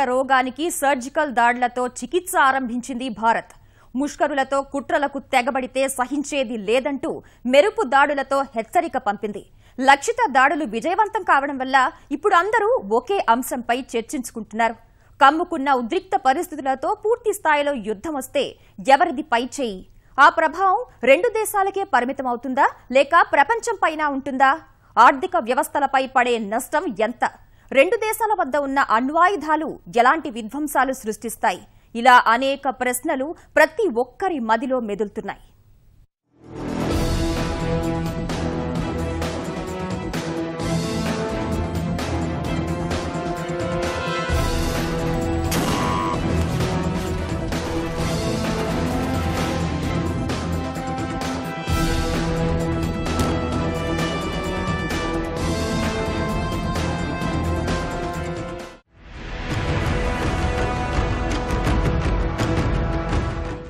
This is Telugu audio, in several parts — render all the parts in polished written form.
రోగానికి సర్జికల్ దాడులతో చికిత్స ఆరంభించింది భారత్. ముష్కరులతో కుట్రలకు తెగబడితే సహించేది లేదంటూ మెరుపు దాడులతో హెచ్చరిక పంపింది. లక్షిత దాడులు విజయవంతం కావడం వల్ల ఇప్పుడు అందరూ ఒకే అంశంపై చర్చించుకుంటున్నారు. కమ్ముకున్న ఉద్రిక్త పరిస్థితులతో పూర్తి స్థాయిలో యుద్ధం వస్తే ఎవరిది పైచేయి? ఆ ప్రభావం రెండు దేశాలకే పరిమితమవుతుందా లేక ప్రపంచంపైనా ఉంటుందా? ఆర్థిక వ్యవస్థలపై పడే నష్టం ఎంత? రెండు దేశాల వద్ద ఉన్న అణ్వాయుధాలు ఎలాంటి విధ్వంసాలు సృష్టిస్తాయి? ఇలా అనేక ప్రశ్నలు ప్రతి ఒక్కరి మదిలో మెదులుతున్నాయి.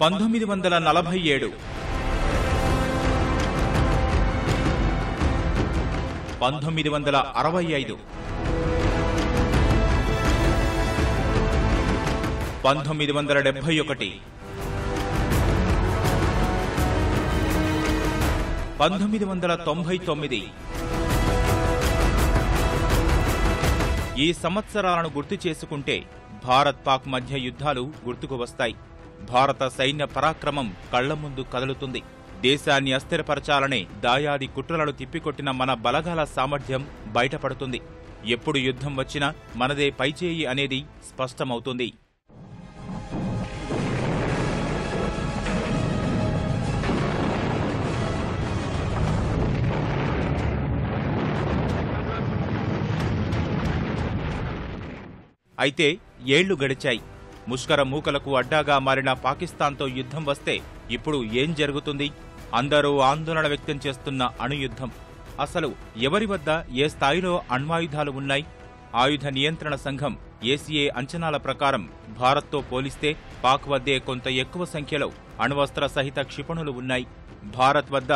పంతొమ్మిది 1947 1965 1971 1999 ఈ సంవత్సరాలను గుర్తు చేసుకుంటే భారత్ పాక్ మధ్య యుద్ధాలు గుర్తుకు వస్తాయి. భారత సైన్య పరాక్రమం కళ్ల ముందు కదులుతుంది. దేశాన్ని అస్థిరపరచాలనే దాయాది కుట్రలను తిప్పికొట్టిన మన బలగాల సామర్థ్యం బయటపడుతుంది. ఎప్పుడు యుద్ధం వచ్చినా మనదే పైచేయి అనేది స్పష్టమవుతుంది. అయితే ఏళ్లు గడిచాయి. ముష్కర మూకలకు అడ్డాగా మారిన పాకిస్తాన్తో యుద్ధం వస్తే ఇప్పుడు ఏం జరుగుతుంది? అందరూ ఆందోళన వ్యక్తం చేస్తున్న అణుయుద్ధం. అసలు ఎవరి వద్ద ఏ స్థాయిలో అణ్వాయుధాలు ఉన్నాయి? ఆయుధ నియంత్రణ సంఘం ఏసీఏ అంచనాల ప్రకారం భారత్తో పోలిస్తే పాక్ వద్దే కొంత ఎక్కువ సంఖ్యలో అణ్వస్త్ర సహిత క్షిపణులు ఉన్నాయి. భారత్ వద్ద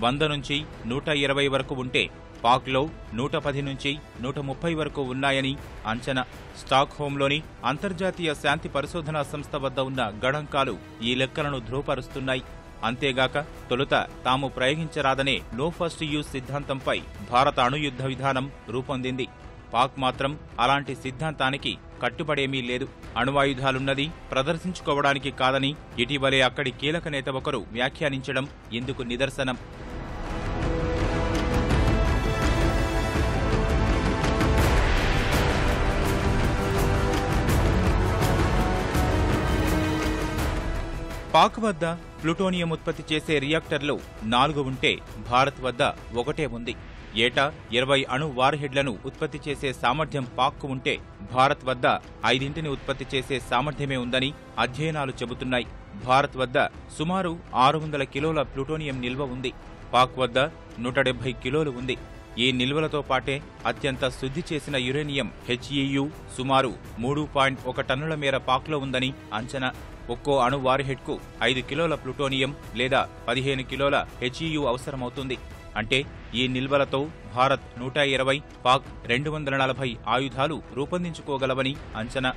100 నుంచి 120 వరకు ఉంటే పాక్లో 110 నుంచి 130 వరకు ఉన్నాయని అంచనా. స్టాక్ హోంలోని అంతర్జాతీయ శాంతి పరిశోధనా సంస్థ వద్ద ఉన్న గణాంకాలు ఈ లెక్కలను ధృవపరుస్తున్నాయి. అంతేగాక తొలుత తాము ప్రయోగించరాదనే నో ఫస్ట్ యూజ్ సిద్ధాంతంపై భారత అణుయుద్ధ విధానం రూపొందింది. పాక్ మాత్రం అలాంటి సిద్ధాంతానికి కట్టుబడేమీ లేదు. అణువాయుధాలున్నది ప్రదర్శించుకోవడానికి కాదని ఇటీవలే అక్కడి కీలక నేత ఒకరు వ్యాఖ్యానించడం ఇందుకు నిదర్శనం. పాక్ వద్ద ప్లూటోనియం ఉత్పత్తి చేసే రియాక్టర్లు 4 ఉంటే భారత్ వద్ద 1 ఉంది. ఏటా 20 అణు వార్హెడ్లను ఉత్పత్తి చేసే సామర్థ్యం పాక్కు ఉంటే భారత్ వద్ద 5 ఉత్పత్తి చేసే సామర్థ్యమే ఉందని అధ్యయనాలు చెబుతున్నాయి. భారత్ వద్ద సుమారు 600 కిలోల ప్లూటోనియం నిల్వ ఉంది. పాక్ వద్ద 170 కిలోలు ఉంది. ఈ నిల్వలతో పాటే అత్యంత శుద్ధి చేసిన యురేనియం HEU సుమారు 3.1 టన్నుల మేర పాక్లో ఉందని అంచనా. ఒక్కో అణు వార్హెడ్కు 5 కిలోల ప్లూటోనియం లేదా 15 కిలోల HEU అవసరమవుతుంది. అంటే ఈ నిల్వలతో భారత్ 120, పాక్ 240 ఆయుధాలు రూపొందించుకోగలవని అంచనా.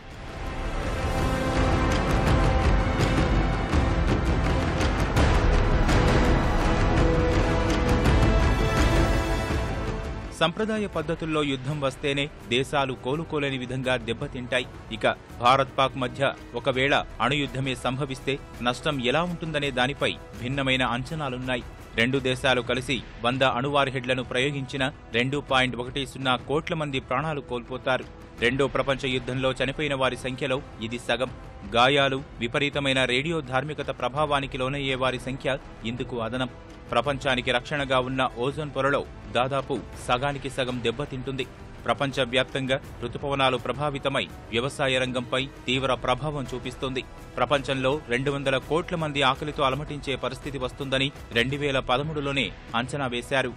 సంప్రదాయ పద్ధతుల్లో యుద్ధం వస్తేనే దేశాలు కోలుకోలేని విధంగా దెబ్బతింటాయి. ఇక భారత్ పాక్ మధ్య ఒకవేళ అణుయుద్ధమే సంభవిస్తే నష్టం ఎలా ఉంటుందనే దానిపై భిన్నమైన అంచనాలున్నాయి. రెండు దేశాలు కలిసి 100 అణువార్హెడ్లను ప్రయోగించిన 2.10 కోట్ల మంది ప్రాణాలు కోల్పోతారు. రెండో ప్రపంచ యుద్ధంలో చనిపోయిన వారి సంఖ్యలో ఇది సగం. గాయాలు, విపరీతమైన రేడియో ధార్మికత ప్రభావానికి లోనయ్యే వారి సంఖ్య ఇందుకు అదనం. ప్రపంచానికి రక్షణగా ఉన్న ఓజోన్ పొరలో దాదాపు సగానికి సగం దెబ్బతింటుంది. ప్రపంచవ్యాప్తంగా రుతుపవనాలు ప్రభావితమై వ్యవసాయ రంగంపై తీవ్ర ప్రభావం చూపిస్తుంది. ప్రపంచంలో 200 కోట్ల మంది ఆకలితో అలమటించే పరిస్థితి వస్తుందని 2013లోనే అంచనా వేశారు.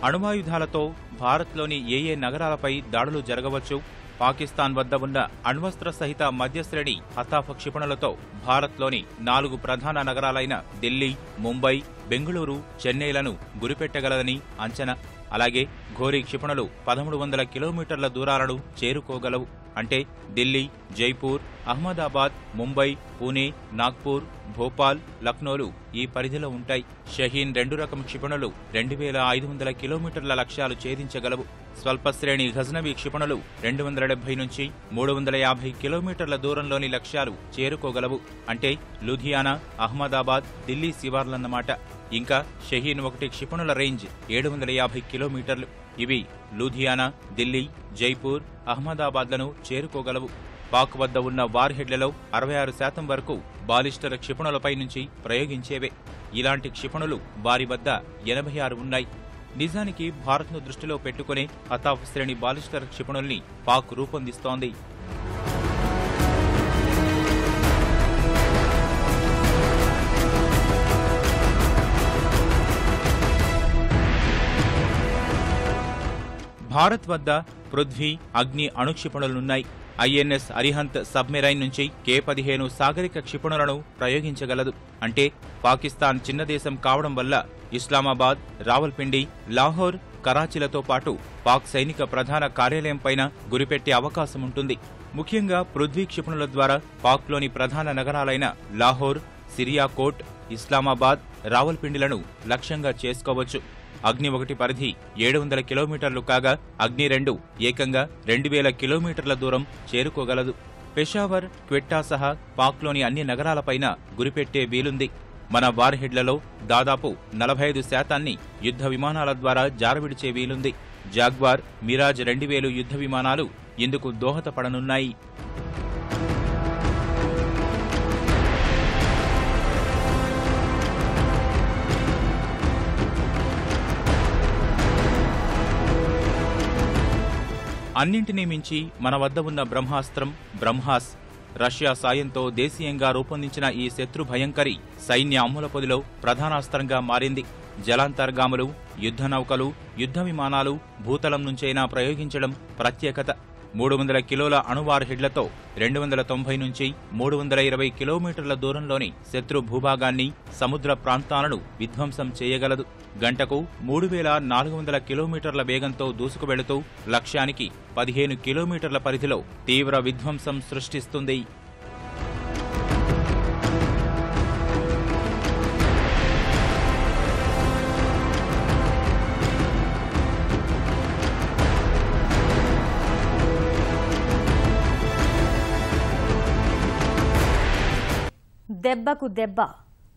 అణువాయుధాలతో భారత్లోని ఏ నగరాలపై దాడులు జరగవచ్చు? పాకిస్తాన్ వద్ద ఉన్న అణ్వస్త్ర సహిత మధ్యశ్రేణి హతాఫ్ క్షిపణులతో భారత్లోని 4 ప్రధాన నగరాలైన ఢిల్లీ, ముంబై, బెంగళూరు, చెన్నైలను గురిపెట్టగలదని అంచనా. అలాగే ఘోరీ క్షిపణులు 1300 కిలోమీటర్ల దూరాలను చేరుకోగలవు. అంటే ఢిల్లీ, జైపూర్, అహ్మదాబాద్, ముంబై, పూణే, నాగ్పూర్, భోపాల్, లక్నోలు ఈ పరిధిలో ఉంటాయి. షహీన్ 2 రకం క్షిపణులు 2500 కిలోమీటర్ల లక్ష్యాలు ఛేదించగలవు. స్వల్పశ్రేణి ఘజ్నవి క్షిపణులు 270 నుంచి 350 కిలోమీటర్ల దూరంలోని లక్ష్యాలు చేరుకోగలవు. అంటే లూధియానా, అహ్మదాబాద్, ఢిల్లీ శివార్లన్నమాట. ఇంకా షహీన్ 1 క్షిపణుల రేంజ్ 750 కిలోమీటర్లు. ఇవి లూధియానా, ఢిల్లీ, జైపూర్, అహ్మదాబాద్లను చేరుకోగలవు. పాక్ వద్ద ఉన్న వార్ హెడ్లలో 66% వరకు బాలిస్టర్ క్షిపణులపై నుంచి ప్రయోగించేవే. ఇలాంటి క్షిపణులు వారి వద్ద 86 ఉన్నాయి. నిజానికి భారత్ను దృష్టిలో పెట్టుకునే హతాఫ్ శ్రేణి బాలిస్టర్ క్షిపణుల్ని పాక్ రూపొందిస్తోంది. భారత్ వద్ద పృథ్వీ, అగ్ని అణుక్షిపణులున్నాయి. ఐఎన్ఎస్ అరిహంత్ సబ్మెరైన్ నుంచి K-15 సాగరిక క్షిపణులను ప్రయోగించగలదు. అంటే పాకిస్తాన్ చిన్న దేశం కావడం వల్ల ఇస్లామాబాద్, రావల్పిండి, లాహోర్, కరాచీలతో పాటు పాక్ సైనిక ప్రధాన కార్యాలయంపైన గురిపెట్టే అవకాశముంటుంది. ముఖ్యంగా పృథ్వీ క్షిపణుల ద్వారా పాక్లోని ప్రధాన నగరాలైన లాహోర్, సిరియాకోట్, ఇస్లామాబాద్, రావల్పిండిలను లక్ష్యంగా చేసుకోవచ్చు. అగ్ని 1 పరిధి 700 కిలోమీటర్లు కాగా అగ్ని 2 ఏకంగా 2000 కిలోమీటర్ల దూరం చేరుకోగలదు. పెషావర్, క్వెట్టా సహా పాక్లోని అన్ని నగరాలపైన గురిపెట్టే వీలుంది. మన వార్ హెడ్లలో దాదాపు 45% యుద్ధ విమానాల ద్వారా జారవిడిచే వీలుంది. జాగ్వార్, మిరాజ్ 2000 యుద్ధ విమానాలు ఇందుకు దోహదపడనున్నాయి. అన్నింటినీ మించి మన వద్ద ఉన్న బ్రహ్మాస్త్రం బ్రహ్మాస్. రష్యా సాయంతో దేశీయంగా రూపొందించిన ఈ శత్రు భయంకరి సైన్య అమ్ముల పొదిలో ప్రధానాస్త్రంగా మారింది. జలాంతర్గాములు, యుద్ధ నౌకలు, యుద్ధ విమానాలు భూతలం నుంచైనా ప్రయోగించడం ప్రత్యేకత. 300 కిలోల అణువార్ హెడ్లతో 290 నుంచి 320 కిలోమీటర్ల దూరంలోని శత్రు భూభాగాన్ని, సముద్ర ప్రాంతాలను విధ్వంసం చేయగలదు. గంటకు 3400 కిలోమీటర్ల వేగంతో దూసుకువెళుతూ లక్ష్యానికి 15 కిలోమీటర్ల పరిధిలో తీవ్ర విధ్వంసం సృష్టిస్తుంది. దెబ్బకు దెబ్బ.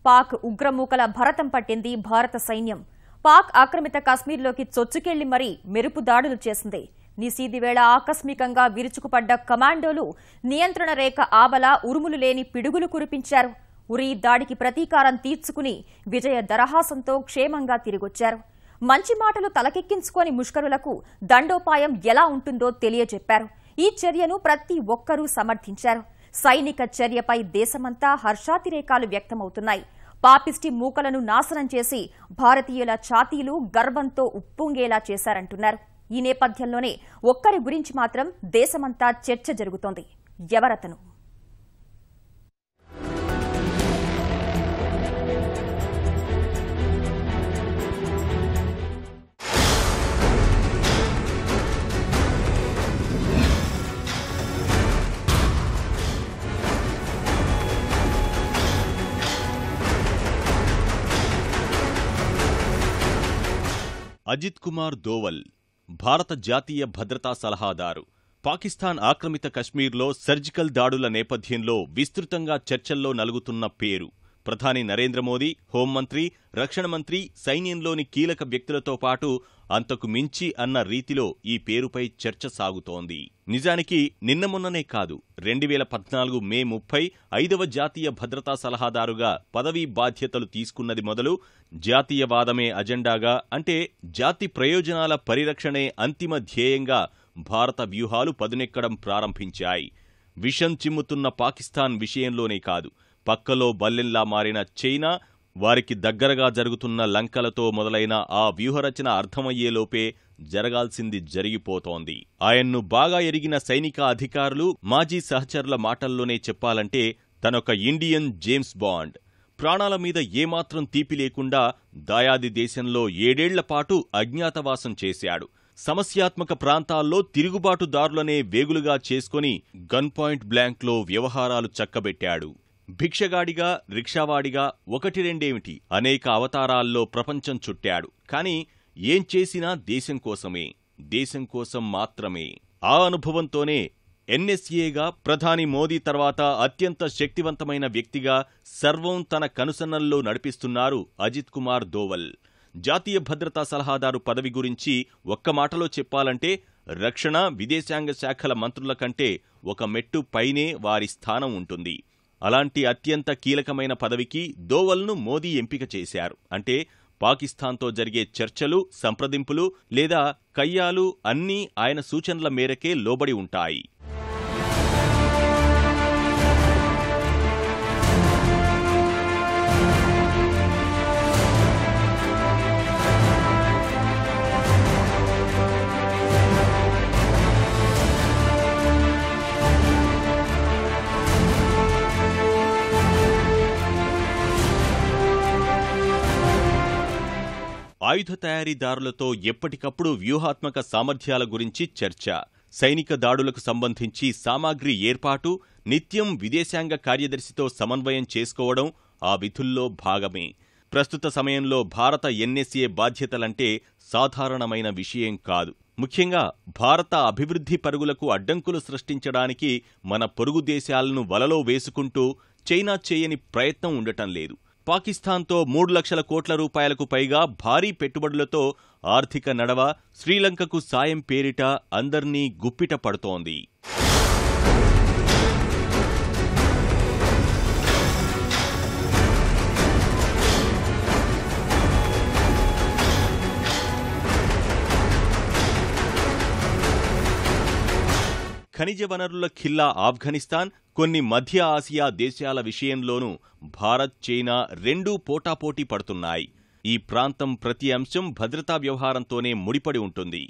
పాక్ ఉగ్రమూకల భరతం పట్టింది భారత సైన్యం. పాక్ ఆక్రమిత కశ్మీర్లోకి చొచ్చుకెళ్లి మరీ మెరుపు దాడులు చేసింది. నిశీది వేళ ఆకస్మికంగా విరుచుకుపడ్డ కమాండోలు నియంత్రణ రేఖ ఆవల ఉరుములు లేని పిడుగులు కురిపించారు. ఉరీ దాడికి ప్రతీకారం తీర్చుకుని విజయ దరహాసంతో క్షేమంగా తిరిగొచ్చారు. మంచి మాటలు తలకెక్కించుకోని ముష్కరులకు దండోపాయం ఎలా ఉంటుందో తెలియజెప్పారు. ఈ చర్యను ప్రతి ఒక్కరూ సమర్థించారు. సైనిక చర్యపై దేశమంతా హర్షాతిరేకాలు వ్యక్తమవుతున్నాయి. పాపిస్టి మూకలను నాశనం చేసి భారతీయుల ఛాతీలు గర్వంతో ఉప్పొంగేలా చేశారంటున్నారు. ఈ నేపథ్యంలోనే ఒక్కరి గురించి మాత్రం దేశమంతా చర్చ జరుగుతోంది. ఎవరతను? అజిత్ కుమార్ దోవల్, భారత జాతీయ భద్రతా సలహాదారు. పాకిస్తాన్ ఆక్రమిత కశ్మీర్లో సర్జికల్ దాడుల నేపథ్యంలో విస్తృతంగా చర్చల్లో నలుగుతున్న పేరు. ప్రధాని నరేంద్ర మోదీ, హోంమంత్రి, రక్షణ మంత్రి, సైన్యంలోని కీలక వ్యక్తులతో పాటు అంతకు మించి అన్న రీతిలో ఈ పేరుపై చర్చ సాగుతోంది. నిజానికి నిన్న మొన్ననే కాదు, 2014 మే 30 5వ జాతీయ భద్రతా సలహాదారుగా పదవీ బాధ్యతలు తీసుకున్నది మొదలు జాతీయవాదమే అజెండాగా, అంటే జాతి ప్రయోజనాల పరిరక్షణే అంతిమ ధ్యేయంగా భారత వ్యూహాలు పదునెక్కడం ప్రారంభించాయి. విషం చిమ్ముతున్న పాకిస్తాన్ విషయంలోనే కాదు, పక్కలో బల్లెంలా మారిన చైనా, వారికి దగ్గరగా జరుగుతున్న లంకలతో మొదలైన ఆ వ్యూహరచన అర్థమయ్యేలోపే జరగాల్సింది జరిగిపోతోంది. ఆయన్ను బాగా ఎరిగిన సైనిక అధికారులు, మాజీ సహచరుల మాటల్లోనే చెప్పాలంటే తనొక ఇండియన్ జేమ్స్ బాండ్. ప్రాణాల మీద ఏమాత్రం తీపి లేకుండా దాయాది దేశంలో 7 ఏళ్లపాటు అజ్ఞాతవాసం చేశాడు. సమస్యాత్మక ప్రాంతాల్లో తిరుగుబాటుదారులనే వేగులుగా చేసుకుని గన్ పాయింట్ బ్లాంక్లో వ్యవహారాలు చక్కబెట్టాడు. భిక్షగాడిగా, రిక్షావాడిగా, 1-2 అనేక అవతారాల్లో ప్రపంచం చుట్టాడు. కాని ఏం చేసినా దేశం కోసమే, దేశం కోసం మాత్రమే. ఆ అనుభవంతోనే ఎన్ఎస్ఏగా ప్రధాని మోదీ తర్వాత అత్యంత శక్తివంతమైన వ్యక్తిగా సర్వం తన కనుసన్నల్లో నడిపిస్తున్నారు అజిత్ కుమార్ దోవల్. జాతీయ భద్రతా సలహాదారు పదవి గురించి ఒక్క మాటలో చెప్పాలంటే రక్షణ, విదేశాంగ శాఖల మంత్రుల కంటే ఒక మెట్టు పైనే వారి స్థానం ఉంటుంది. అలాంటి అత్యంత కీలకమైన పదవికి దోవల్ను మోదీ ఎంపిక చేశారు. అంటే పాకిస్తాన్తో జరిగే చర్చలు, సంప్రదింపులు లేదా కయ్యాలు అన్నీ ఆయన సూచనల మేరకే లోబడి ఉంటాయి. ఆయుధ తయారీదారులతో ఎప్పటికప్పుడు వ్యూహాత్మక సామర్థ్యాల గురించి చర్చ, సైనిక దాడులకు సంబంధించి సామాగ్రి ఏర్పాటు, నిత్యం విదేశాంగ కార్యదర్శితో సమన్వయం చేసుకోవడం ఆ విధుల్లో భాగమే. ప్రస్తుత సమయంలో భారత ఎన్ఎస్ఏ బాధ్యతలంటే సాధారణమైన విషయం కాదు. ముఖ్యంగా భారత అభివృద్ధి పరుగులకు అడ్డంకులు సృష్టించడానికి మన పొరుగు దేశాలను వలలో వేసుకుంటూ చైనా చేయని ప్రయత్నం ఉండటం లేదు. పాకిస్తాన్తో 3 లక్షల కోట్ల రూపాయలకు పైగా భారీ పెట్టుబడులతో ఆర్థిక నడవ, శ్రీలంకకు సాయం పేరిట అందర్నీ గుప్పిట పడుతోంది. ఖనిజ వనరుల ఖిల్లా ఆఫ్ఘనిస్తాన్, కొన్ని మధ్య ఆసియా దేశాల విషయంలోనూ భారత్, చైనా రెండూ పోటాపోటీ పడుతున్నాయి. ఈ ప్రాంతం ప్రతి అంశం భద్రతా వ్యవహారంతోనే ముడిపడి ఉంటుంది.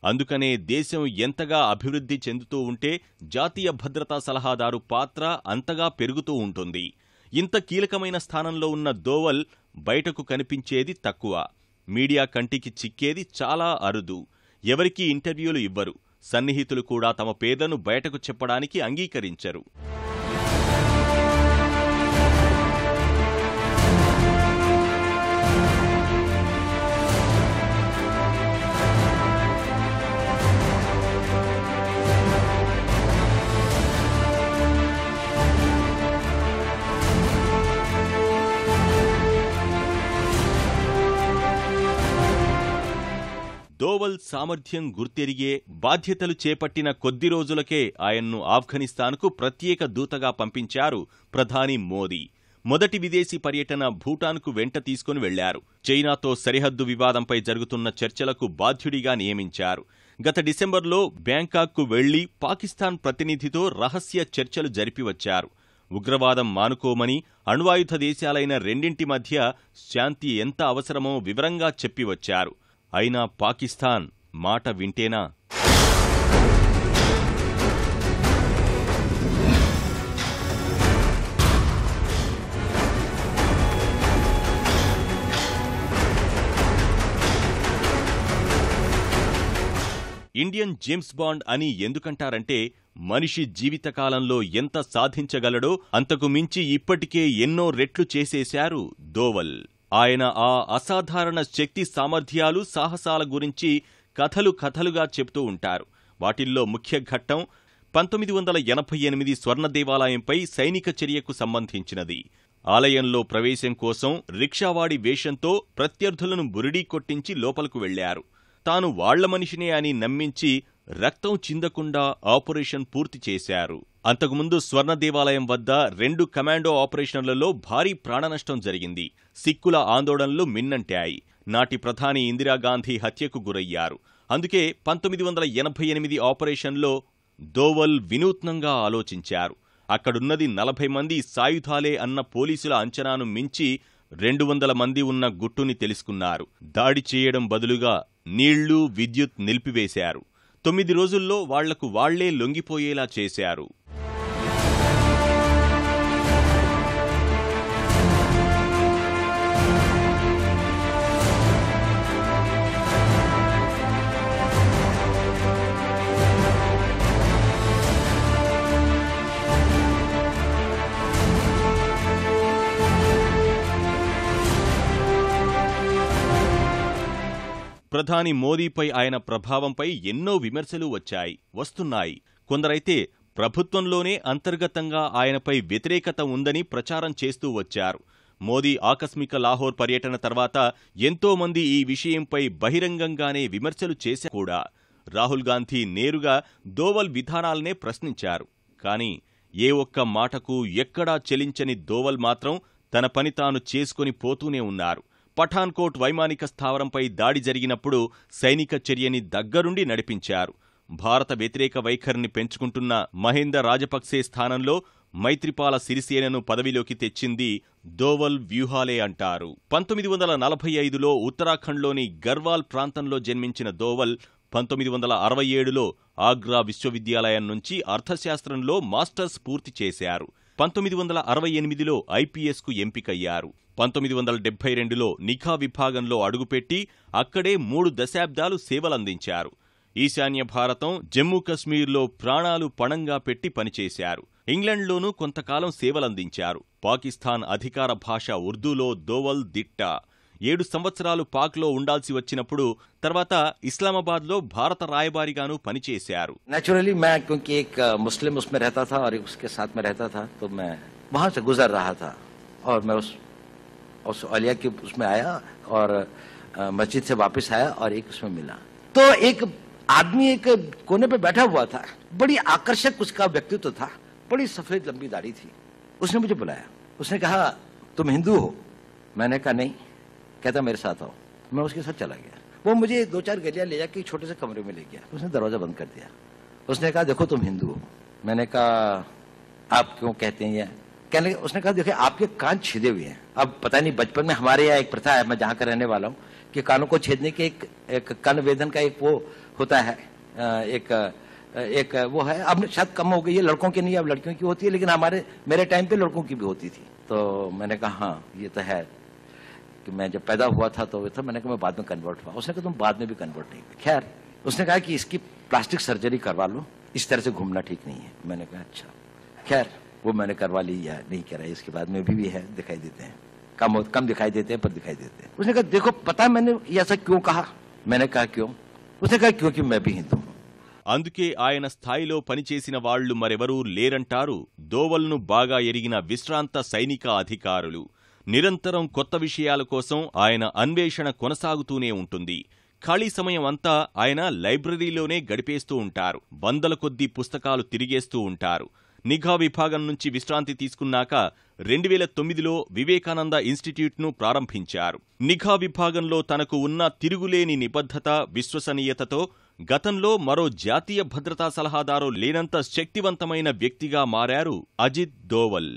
అందుకనే దేశం ఎంతగా అభివృద్ధి చెందుతూ ఉంటే జాతీయ భద్రతా సలహాదారు పాత్ర అంతగా పెరుగుతూ ఉంటుంది. ఇంత కీలకమైన స్థానంలో ఉన్న దోవల్ బయటకు కనిపించేది తక్కువ. మీడియా కంటికి చిక్కేది చాలా అరుదు. ఎవరికీ ఇంటర్వ్యూలు ఇవ్వరు. సన్నిహితులు కూడా తమ పేర్లను బయటకు చెప్పడానికి అంగీకరించరు. దోవల్ సామర్థ్యం గుర్తెరిగే, బాధ్యతలు చేపట్టిన కొద్ది రోజులకే ఆయన్ను ఆఫ్ఘనిస్తాన్కు ప్రత్యేక దూతగా పంపించారు ప్రధాని మోదీ. మొదటి విదేశీ పర్యటన భూటాన్కు వెంట తీసుకుని వెళ్లారు. చైనాతో సరిహద్దు వివాదంపై జరుగుతున్న చర్చలకు బాధ్యుడిగా నియమించారు. గత డిసెంబర్లో బ్యాంకాక్కు వెళ్లి పాకిస్తాన్ ప్రతినిధితో రహస్య చర్చలు జరిపి వచ్చారు. ఉగ్రవాదం మానుకోమని, అణ్వాయుధ దేశాలైన రెండింటి మధ్య శాంతి ఎంత అవసరమో వివరంగా చెప్పి వచ్చారు. అయినా పాకిస్తాన్ మాట వింటేనా? ఇండియన్ జేమ్స్ బాండ్ అని ఎందుకంటారంటే మనిషి జీవితకాలంలో ఎంత సాధించగలడో అంతకు మించి ఇప్పటికే ఎన్నో రెట్లు చేసేశారు దోవల్. ఆయన ఆ అసాధారణ శక్తి, సామర్థ్యాలు, సాహసాల గురించి కథలుగా చెప్తూ ఉంటారు. వాటిల్లో ముఖ్య ఘట్టం 1988 స్వర్ణ దేవాలయంపై సైనిక చర్యకు సంబంధించినది. ఆలయంలో ప్రవేశం కోసం రిక్షావాడి వేషంతో ప్రత్యర్థులను బురిడీ కొట్టించి లోపలకు వెళ్లారు. తాను వాళ్ల మనిషినే అని నమ్మించి రక్తం చిందకుండా ఆపరేషన్ పూర్తి చేశారు. అంతకుముందు స్వర్ణ దేవాలయం వద్ద 2 కమాండో ఆపరేషన్లలో భారీ ప్రాణనష్టం జరిగింది. సిక్కుల ఆందోళనలు మిన్నంటాయి. నాటి ప్రధాని ఇందిరాగాంధీ హత్యకు గురయ్యారు. అందుకే 1988 ఆపరేషన్లో దోవల్ వినూత్నంగా ఆలోచించారు. అక్కడున్నది 40 మంది సాయుధాలే అన్న పోలీసుల అంచనాను మించి 200 మంది ఉన్న గుట్టుని తెలుసుకున్నారు. దాడి చేయడం బదులుగా నీళ్లు, విద్యుత్ నిలిపివేశారు. 9 రోజుల్లో వాళ్లకు వాళ్లే లొంగిపోయేలా చేశారు. ప్రధాని మోదీపై ఆయన ప్రభావంపై ఎన్నో విమర్శలు వస్తున్నాయి. కొందరైతే ప్రభుత్వంలోనే అంతర్గతంగా ఆయనపై వ్యతిరేకత ఉందని ప్రచారం చేస్తూ వచ్చారు. మోదీ ఆకస్మిక లాహోర్ పర్యటన తర్వాత ఎంతో మంది ఈ విషయంపై బహిరంగంగానే విమర్శలు చేశారు కూడా. రాహుల్ గాంధీ నేరుగా దోవల్ విధానాలనే ప్రశ్నించారు. కానీ ఏ ఒక్క మాటకు ఎక్కడా చెలించని దోవల్ మాత్రం తన పని తాను చేసుకుని పోతూనే ఉన్నారు. పఠాన్కోట్ వైమానిక స్థావరంపై దాడి జరిగినప్పుడు సైనిక చర్యని దగ్గరుండి నడిపించారు. భారత వ్యతిరేక వైఖరిని పెంచుకుంటున్న మహింద రాజపక్సే స్థానంలో మైత్రిపాల సిరిసేనను పదవిలోకి తెచ్చింది దోవల్ వ్యూహాలే అంటారు. 1945లో ఉత్తరాఖండ్లోని గర్వాల్ ప్రాంతంలో జన్మించిన దోవల్ 1967లో ఆగ్రా విశ్వవిద్యాలయం నుంచి అర్థశాస్త్రంలో మాస్టర్స్ పూర్తి చేశారు. 1968లో ఐపీఎస్కు ఎంపికయ్యారు. 1972లో నిఘా విభాగంలో అడుగుపెట్టి అక్కడే 3 దశాబ్దాలు సేవలందించారు. ఈశాన్య భారతం, జమ్మూ కశ్మీర్లో ప్రాణాలు పణంగా పెట్టి పనిచేశారు. ఇంగ్లండ్లోనూ కొంతకాలం సేవలందించారు. పాకిస్తాన్ అధికార భాష ఉర్దూలో దోవల్ దిట్ట. 7 సంవత్సరాలు పాక్లో ఉండాల్సి వచ్చినప్పుడు తర్వాత ఇస్లామాబాద్లో భారత రాయబారిగాను పనిచేశారు. नेचुरली मैं क्योंकि एक मुस्लिम उसमें रहता था और उसके साथ में रहता था, तो मैं वहां से गुजर रहा था और मैं उस औलिया के उसमें आया और मस्जिद से वापस आया और एक उसमें मिला, तो एक आदमी एक कोने पे बैठा हुआ था. बड़ी आकर्षक उसका व्यक्तित्व था, बड़ी सफेद लंबी दाढ़ी थी. उसने मुझे बुलाया, उसने कहा तुम हिंदू हो? मैंने कहा नहीं. कहता मेरे साथ आओ. मैं उसके साथ चला गया. वो मुझे 2-4 गलियां ले जाके छोटे से कमरे में ले गया. उसने दरवाजा बंद कर दिया. उसने कहा देखो तुम हिंदू हो. मैंने कहा आप क्यों कहते हैं ये? कहने उसने कहा देखिए आपके कान छेदे हुए हैं. अब पता नहीं बचपन में हमारे यहाँ एक प्रथा है, मैं जहाँ का रहने वाला हूँ, कि कानों को छेदने के एक कान वेदन का एक वो होता है, एक वो है. अब शायद कम हो गई है, लड़कों की नहीं अब लड़कियों की होती है, लेकिन मेरे टाइम पे लड़कों की भी होती थी. तो मैंने कहा हाँ ये तो है कि मैं जब पैदा हुआ था तो था. मैंने कहा मैं बाद में कन्वर्ट हुआ. उसने कहा तुम बाद में भी कन्वर्ट नहीं हुए. खैर उसने कहा कि इसकी प्लास्टिक सर्जरी करवा लो, इस तरह से घूमना ठीक नहीं है. मैंने कहा अच्छा. खैर वो मैंने करवा ली या नहीं कराई, इसके बाद में भी है दिखाई देते हैं, कम दिखाई देते हैं पर दिखाई देते हैं. उसने कहा देखो पता है मैंने ऐसा क्यों कहा? मैंने कहा क्यों? उसने कहा क्योंकि मैं भी हिंदू हूं. అందుకే ఆయన స్థాయిలో పనిచేసిన వాళ్లు మరెవరూ లేరంటారు దోవల్ను బాగా ఎరిగిన విశ్రాంత సైనిక అధికారులు. నిరంతరం కొత్త విషయాల కోసం ఆయన అన్వేషణ కొనసాగుతూనే ఉంటుంది. ఖాళీ సమయం అంతా ఆయన లైబ్రరీలోనే గడిపేస్తూ ఉంటారు. వందల కొద్దీ పుస్తకాలు తిరిగేస్తూ ఉంటారు. నిఘా విభాగం నుంచి విశ్రాంతి తీసుకున్నాక 2009లో వివేకానంద ఇన్స్టిట్యూట్ను ప్రారంభించారు. నిఘా విభాగంలో తనకు ఉన్న తిరుగులేని నిబద్ధత, విశ్వసనీయతతో గతంలో మరో జాతీయ భద్రతా సలహాదారు లేనంత శక్తివంతమైన వ్యక్తిగా మారారు అజిత్ దోవల్.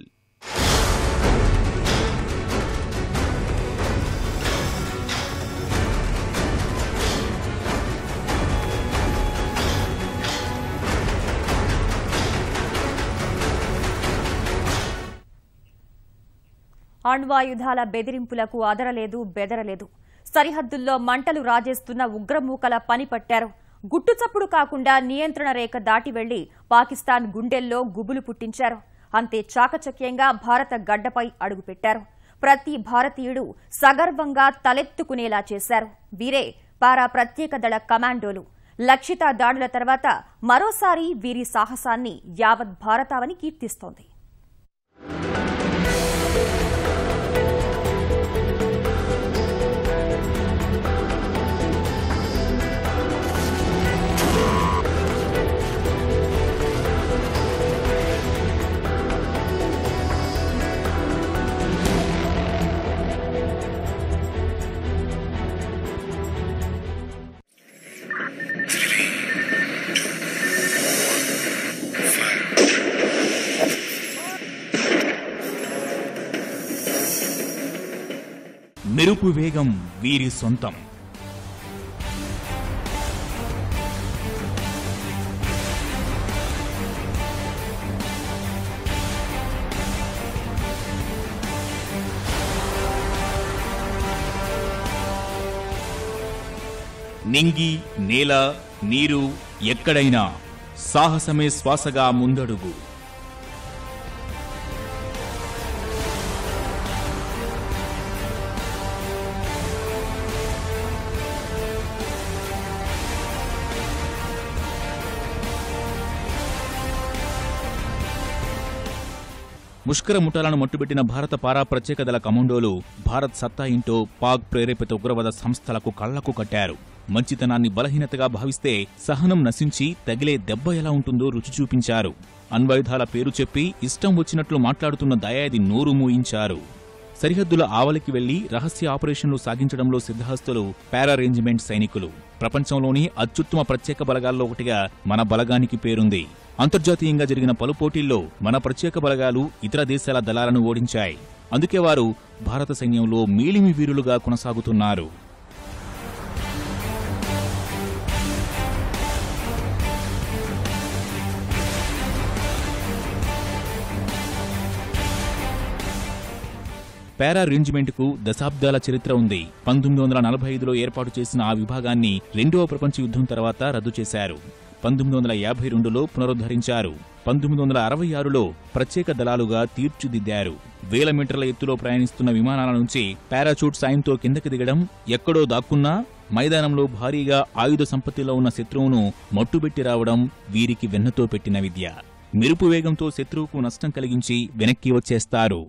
అణ్వాయుధాల బెదిరింపులకు అదరలేదు, బెదరలేదు. సరిహద్దుల్లో మంటలు రాజేస్తున్న ఉగ్రమూకల పని పట్టారు. గుట్టుచప్పుడు కాకుండా నియంత్రణ రేఖ దాటి వెళ్లి పాకిస్తాన్ గుండెల్లో గుబులు పుట్టించారు. అంతే చాకచక్యంగా భారత గడ్డపై అడుగుపెట్టారు. ప్రతి భారతీయుడు సగర్వంగా తలెత్తుకునేలా చేశారు. వీరే పారా ప్రత్యేక దళ కమాండోలు. లక్షిత దాడుల తర్వాత మరోసారి వీరి సాహసాన్ని యావత్ భారతావని కీర్తిస్తోంది. మెరుపు వేగం వీరి సొంతం. నింగి, నేల, నీరు ఎక్కడైనా సాహసమే శ్వాసగా ముందడుగు. ముష్కర ముఠాలను మట్టుబెట్టిన భారత పారా ప్రత్యేక దళ కమాండోలు భారత్ సత్తా ఏంటో పాక్ ప్రేరేపిత ఉగ్రవాద సంస్థలకు కళ్లకు కట్టారు. మంచితనాన్ని బలహీనతగా భావిస్తే సహనం నశించి తగిలే దెబ్బ ఎలా ఉంటుందో రుచి చూపించారు. అణ్వాయుధాల పేరు చెప్పి ఇష్టం వచ్చినట్లు మాట్లాడుతున్న దయాది నోరు మూయించారు. సరిహద్దుల ఆవలికి వెళ్లి రహస్య ఆపరేషన్లు సాగించడంలో సిద్ధహస్తులు పారా రేంజిమెంట్ సైనికులు. ప్రపంచంలోని అత్యుత్తమ ప్రత్యేక బలగాల్లో ఒకటిగా మన బలగానికి పేరుంది. అంతర్జాతీయంగా జరిగిన పలు పోటీల్లో మన ప్రత్యేక బలగాలు ఇతర దేశాల దళాలను ఓడించాయి. అందుకే వారు భారత సైన్యంలో మేలిమి వీరులుగా కొనసాగుతున్నారు. పారా రేంజిమెంట్కు దశాబ్దాల చరిత్ర ఉంది. 1945లో ఏర్పాటు చేసిన ఆ విభాగాన్ని రెండవ ప్రపంచ యుద్ధం తర్వాత రద్దు చేశారు. 1952లో పునరుద్ధరించారు. 1966లో ప్రత్యేక దళాలుగా తీర్చిదిద్దారు. వేల మీటర్ల ఎత్తులో ప్రయాణిస్తున్న విమానాల నుంచి పారాచూట్ సాయంతో కిందకి దిగడం, ఎక్కడో దాక్కున్నా మైదానంలో భారీగా ఆయుధ సంపత్తిలో ఉన్న శత్రువును మట్టుబెట్టి రావడం వీరికి వెన్నతో పెట్టిన విద్య. మెరుపు వేగంతో శత్రువుకు నష్టం కలిగించి వెనక్కి వచ్చేస్తారు.